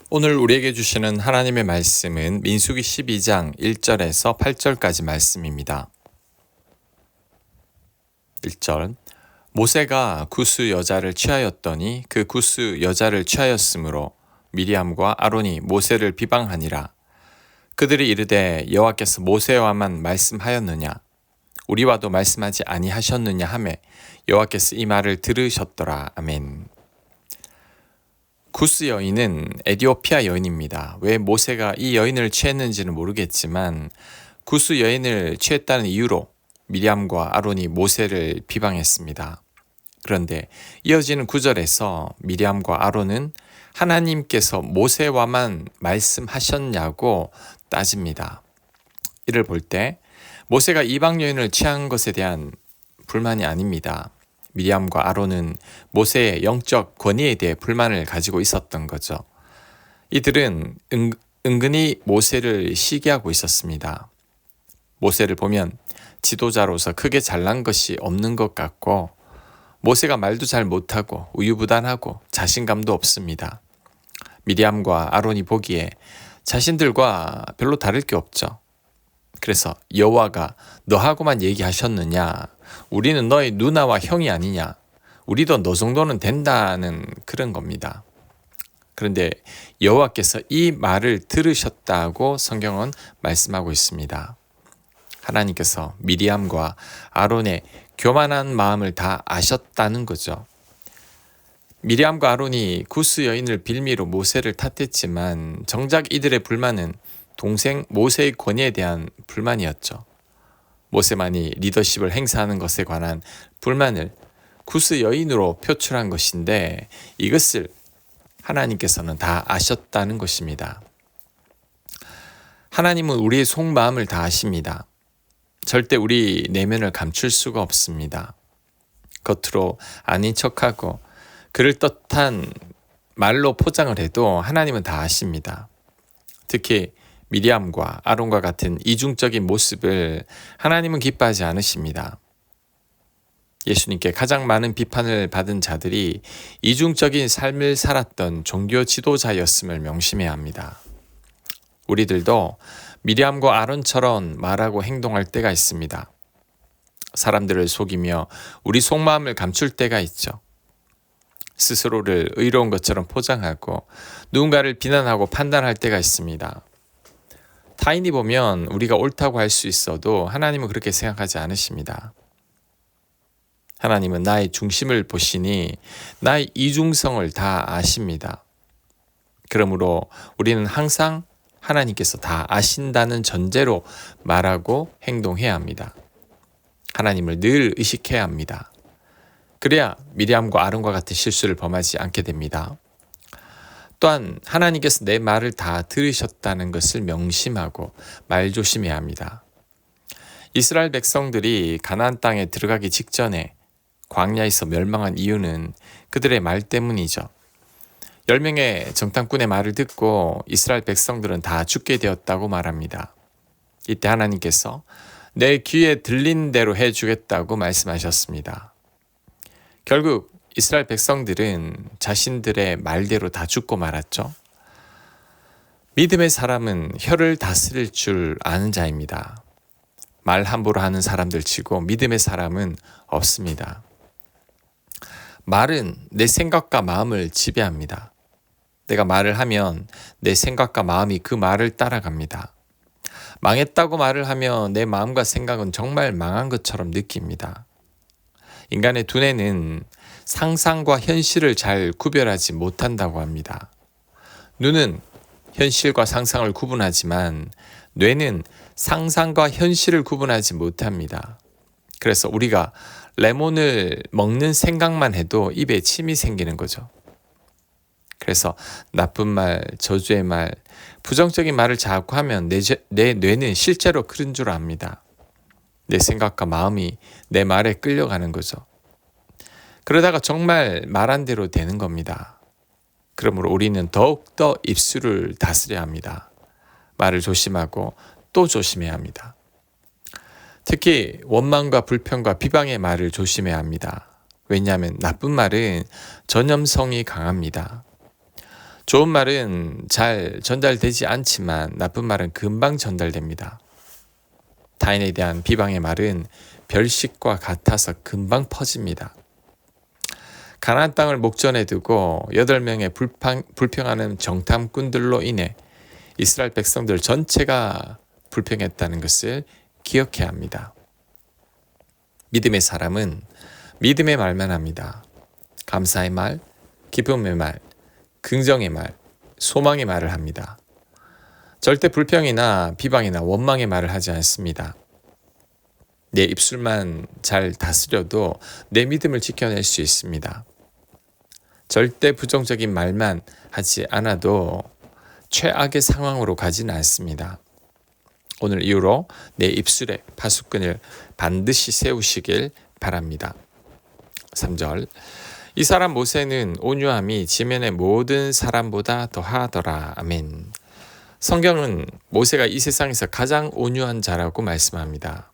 오늘 우리에게 주시는 하나님의 말씀은 민수기 12장 1절에서 8절까지 말씀입니다. 1절 모세가 구스 여자를 취하였더니 그 구스 여자를 취하였으므로 미리암과 아론이 모세를 비방하니라. 그들이 이르되 여호와께서 모세와만 말씀하였느냐 우리와도 말씀하지 아니하셨느냐 하매 여호와께서 이 말을 들으셨더라. 아멘. 구스 여인은 에디오피아 여인입니다. 왜 모세가 이 여인을 취했는지는 모르겠지만 구스 여인을 취했다는 이유로 미리암과 아론이 모세를 비방했습니다. 그런데 이어지는 9절에서 미리암과 아론은 하나님께서 모세와만 말씀하셨냐고 따집니다. 이를 볼 때 모세가 이방 여인을 취한 것에 대한 불만이 아닙니다. 미리암과 아론은 모세의 영적 권위에 대해 불만을 가지고 있었던 거죠. 이들은 은근히 모세를 시기하고 있었습니다. 모세를 보면 지도자로서 크게 잘난 것이 없는 것 같고 모세가 말도 잘 못하고 우유부단하고 자신감도 없습니다. 미리암과 아론이 보기에 자신들과 별로 다를 게 없죠. 그래서 여호와가 너하고만 얘기하셨느냐? 우리는 너의 누나와 형이 아니냐? 우리도 너 정도는 된다는 그런 겁니다. 그런데 여호와께서 이 말을 들으셨다고 성경은 말씀하고 있습니다. 하나님께서 미리암과 아론의 교만한 마음을 다 아셨다는 거죠. 미리암과 아론이 구스 여인을 빌미로 모세를 탓했지만 정작 이들의 불만은 동생 모세의 권위에 대한 불만이었죠. 모세만이 리더십을 행사하는 것에 관한 불만을 구스 여인으로 표출한 것인데 이것을 하나님께서는 다 아셨다는 것입니다. 하나님은 우리의 속마음을 다 아십니다. 절대 우리 내면을 감출 수가 없습니다. 겉으로 아닌 척하고 그럴듯한 말로 포장을 해도 하나님은 다 아십니다. 특히 미리암과 아론과 같은 이중적인 모습을 하나님은 기뻐하지 않으십니다. 예수님께 가장 많은 비판을 받은 자들이 이중적인 삶을 살았던 종교 지도자였음을 명심해야 합니다. 우리들도 미리암과 아론처럼 말하고 행동할 때가 있습니다. 사람들을 속이며 우리 속마음을 감출 때가 있죠. 스스로를 의로운 것처럼 포장하고 누군가를 비난하고 판단할 때가 있습니다. 타인이 보면 우리가 옳다고 할 수 있어도 하나님은 그렇게 생각하지 않으십니다. 하나님은 나의 중심을 보시니 나의 이중성을 다 아십니다. 그러므로 우리는 항상 하나님께서 다 아신다는 전제로 말하고 행동해야 합니다. 하나님을 늘 의식해야 합니다. 그래야 미리암과 아론과 같은 실수를 범하지 않게 됩니다. 또한 하나님께서 내 말을 다 들으셨다는 것을 명심하고 말조심해야 합니다. 이스라엘 백성들이 가나안 땅에 들어가기 직전에 광야에서 멸망한 이유는 그들의 말 때문이죠. 10명의 정탐꾼의 말을 듣고 이스라엘 백성들은 다 죽게 되었다고 말합니다. 이때 하나님께서 내 귀에 들린 대로 해주겠다고 말씀하셨습니다. 결국 이스라엘 백성들은 자신들의 말대로 다 죽고 말았죠. 믿음의 사람은 혀를 다스릴 줄 아는 자입니다. 말 함부로 하는 사람들 치고 믿음의 사람은 없습니다. 말은 내 생각과 마음을 지배합니다. 내가 말을 하면 내 생각과 마음이 그 말을 따라갑니다. 망했다고 말을 하면 내 마음과 생각은 정말 망한 것처럼 느낍니다. 인간의 두뇌는 상상과 현실을 잘 구별하지 못한다고 합니다. 눈은 현실과 상상을 구분하지만 뇌는 상상과 현실을 구분하지 못합니다. 그래서 우리가 레몬을 먹는 생각만 해도 입에 침이 생기는 거죠. 그래서 나쁜 말, 저주의 말, 부정적인 말을 자꾸 하면 내 뇌는 실제로 그런 줄 압니다. 내 생각과 마음이 내 말에 끌려가는 거죠. 그러다가 정말 말한 대로 되는 겁니다. 그러므로 우리는 더욱더 입술을 다스려야 합니다. 말을 조심하고 또 조심해야 합니다. 특히 원망과 불평과 비방의 말을 조심해야 합니다. 왜냐하면 나쁜 말은 전염성이 강합니다. 좋은 말은 잘 전달되지 않지만 나쁜 말은 금방 전달됩니다. 타인에 대한 비방의 말은 별식과 같아서 금방 퍼집니다. 가나안 땅을 목전에 두고 8명의 불평하는 정탐꾼들로 인해 이스라엘 백성들 전체가 불평했다는 것을 기억해야 합니다. 믿음의 사람은 믿음의 말만 합니다. 감사의 말, 기쁨의 말, 긍정의 말, 소망의 말을 합니다. 절대 불평이나 비방이나 원망의 말을 하지 않습니다. 내 입술만 잘 다스려도 내 믿음을 지켜낼 수 있습니다. 절대 부정적인 말만 하지 않아도 최악의 상황으로 가지는 않습니다. 오늘 이후로 내 입술에 파수꾼을 반드시 세우시길 바랍니다. 3절 이 사람 모세는 온유함이 지면의 모든 사람보다 더하더라. 아멘. 성경은 모세가 이 세상에서 가장 온유한 자라고 말씀합니다.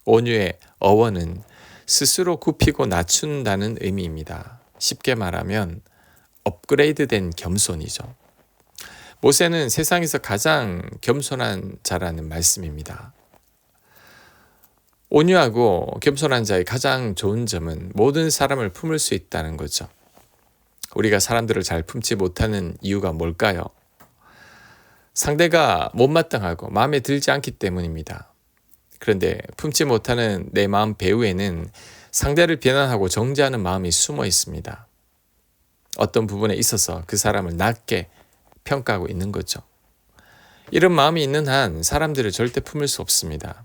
온유의 어원은 스스로 굽히고 낮춘다는 의미입니다. 쉽게 말하면 업그레이드된 겸손이죠. 모세는 세상에서 가장 겸손한 자라는 말씀입니다. 온유하고 겸손한 자의 가장 좋은 점은 모든 사람을 품을 수 있다는 거죠. 우리가 사람들을 잘 품지 못하는 이유가 뭘까요? 상대가 못마땅하고 마음에 들지 않기 때문입니다. 그런데 품지 못하는 내 마음 배후에는 상대를 비난하고 정죄하는 마음이 숨어 있습니다. 어떤 부분에 있어서 그 사람을 낮게 평가하고 있는 거죠. 이런 마음이 있는 한 사람들을 절대 품을 수 없습니다.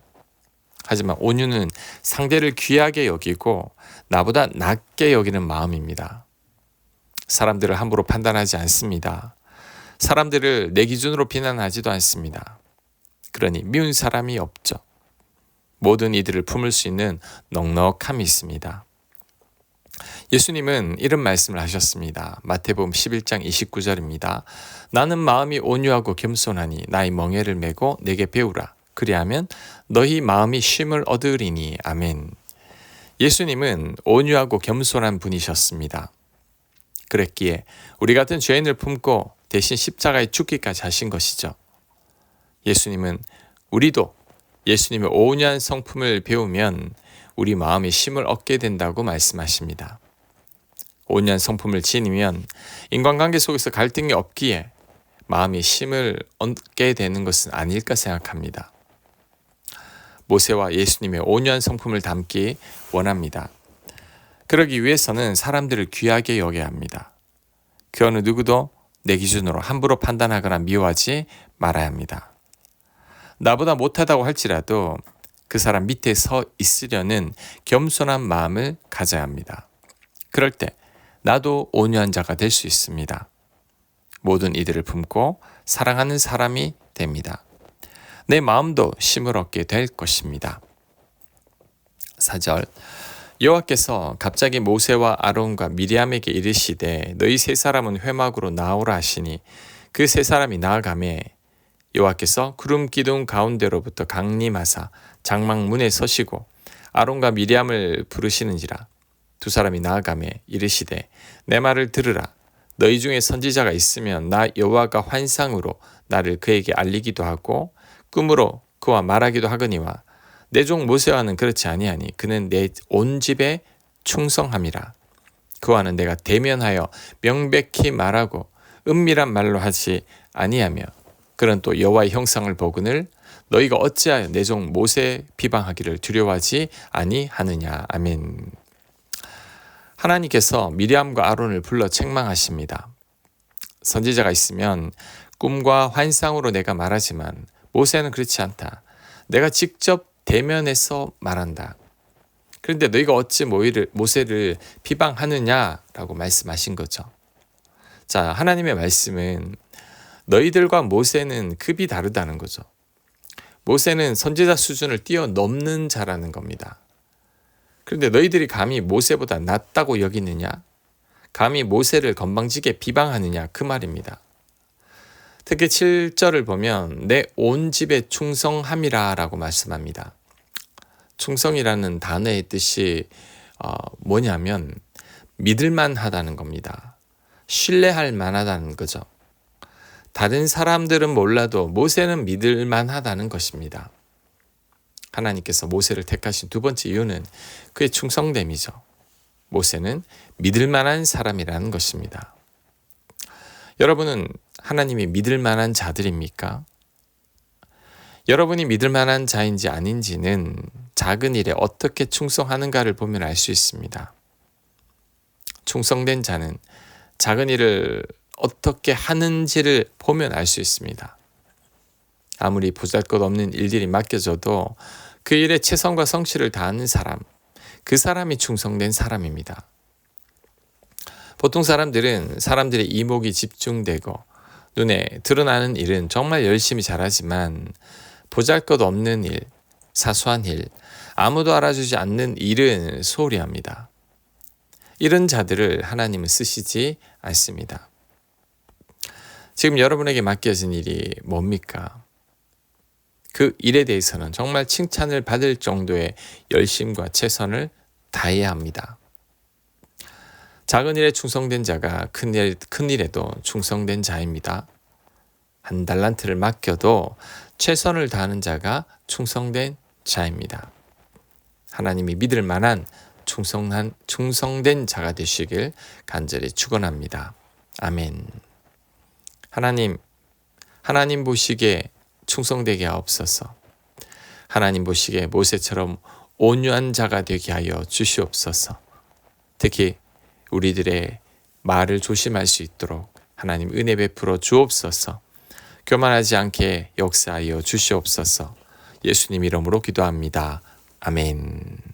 하지만 온유는 상대를 귀하게 여기고 나보다 낮게 여기는 마음입니다. 사람들을 함부로 판단하지 않습니다. 사람들을 내 기준으로 비난하지도 않습니다. 그러니 미운 사람이 없죠. 모든 이들을 품을 수 있는 넉넉함이 있습니다. 예수님은 이런 말씀을 하셨습니다. 마태복음 11장 29절입니다. 나는 마음이 온유하고 겸손하니 나의 멍에를 메고 내게 배우라. 그리하면 너희 마음이 쉼을 얻으리니. 아멘. 예수님은 온유하고 겸손한 분이셨습니다. 그랬기에 우리 같은 죄인을 품고 대신 십자가에 죽기까지 하신 것이죠. 예수님은 우리도 예수님의 온유한 성품을 배우면 우리 마음이 쉼을 얻게 된다고 말씀하십니다. 온유한 성품을 지니면 인간관계 속에서 갈등이 없기에 마음이 쉼을 얻게 되는 것은 아닐까 생각합니다. 모세와 예수님의 온유한 성품을 담기 원합니다. 그러기 위해서는 사람들을 귀하게 여겨야 합니다. 그 어느 누구도 내 기준으로 함부로 판단하거나 미워하지 말아야 합니다. 나보다 못하다고 할지라도 그 사람 밑에 서 있으려는 겸손한 마음을 가져야 합니다. 그럴 때 나도 온유한 자가 될 수 있습니다. 모든 이들을 품고 사랑하는 사람이 됩니다. 내 마음도 쉼을 얻게 될 것입니다. 4절 여호와께서 갑자기 모세와 아론과 미리암에게 이르시되 너희 세 사람은 회막으로 나오라 하시니 그 세 사람이 나아가매 여호와께서 구름 기둥 가운데로부터 강림하사 장막문에 서시고 아론과 미리암을 부르시는지라 두 사람이 나아가매 이르시되 내 말을 들으라 너희 중에 선지자가 있으면 나 여호와가 환상으로 나를 그에게 알리기도 하고 꿈으로 그와 말하기도 하거니와 내 종 모세와는 그렇지 아니하니 그는 내 온 집에 충성함이라. 그와는 내가 대면하여 명백히 말하고 은밀한 말로 하지 아니하며 그는 또 여호와의 형상을 보거늘 너희가 어찌하여 내 종 모세 비방하기를 두려워하지 아니하느냐. 아멘. 하나님께서 미리암과 아론을 불러 책망하십니다. 선지자가 있으면 꿈과 환상으로 내가 말하지만 모세는 그렇지 않다. 내가 직접 대면해서 말한다. 그런데 너희가 어찌 모세를 비방하느냐라고 말씀하신 거죠. 자, 하나님의 말씀은 너희들과 모세는 급이 다르다는 거죠. 모세는 선지자 수준을 뛰어넘는 자라는 겁니다. 그런데 너희들이 감히 모세보다 낫다고 여기느냐? 감히 모세를 건방지게 비방하느냐? 그 말입니다. 특히 7절을 보면 내 온 집에 충성함이라 라고 말씀합니다. 충성이라는 단어의 뜻이 뭐냐면 믿을만 하다는 겁니다. 신뢰할 만하다는 거죠. 다른 사람들은 몰라도 모세는 믿을 만하다는 것입니다. 하나님께서 모세를 택하신 두 번째 이유는 그의 충성됨이죠. 모세는 믿을 만한 사람이라는 것입니다. 여러분은 하나님이 믿을 만한 자들입니까? 여러분이 믿을 만한 자인지 아닌지는 작은 일에 어떻게 충성하는가를 보면 알 수 있습니다. 충성된 자는 작은 일을 어떻게 하는지를 보면 알 수 있습니다. 아무리 보잘것없는 일들이 맡겨져도 그 일에 최선과 성실을 다하는 사람, 그 사람이 충성된 사람입니다. 보통 사람들은 사람들의 이목이 집중되고 눈에 드러나는 일은 정말 열심히 잘하지만 보잘것없는 일, 사소한 일, 아무도 알아주지 않는 일은 소홀히 합니다. 이런 자들을 하나님은 쓰시지 않습니다. 지금 여러분에게 맡겨진 일이 뭡니까? 그 일에 대해서는 정말 칭찬을 받을 정도의 열심과 최선을 다해야 합니다. 작은 일에 충성된 자가 큰 일에도 충성된 자입니다. 한 달란트를 맡겨도 최선을 다하는 자가 충성된 자입니다. 하나님이 믿을 만한 충성된 자가 되시길 간절히 축원합니다. 아멘. 하나님 보시기에 충성되게 하옵소서. 하나님 보시기에 모세처럼 온유한 자가 되게 하여 주시옵소서. 특히 우리들의 말을 조심할 수 있도록 하나님 은혜 베풀어 주옵소서. 교만하지 않게 역사하여 주시옵소서. 예수님 이름으로 기도합니다. 아멘.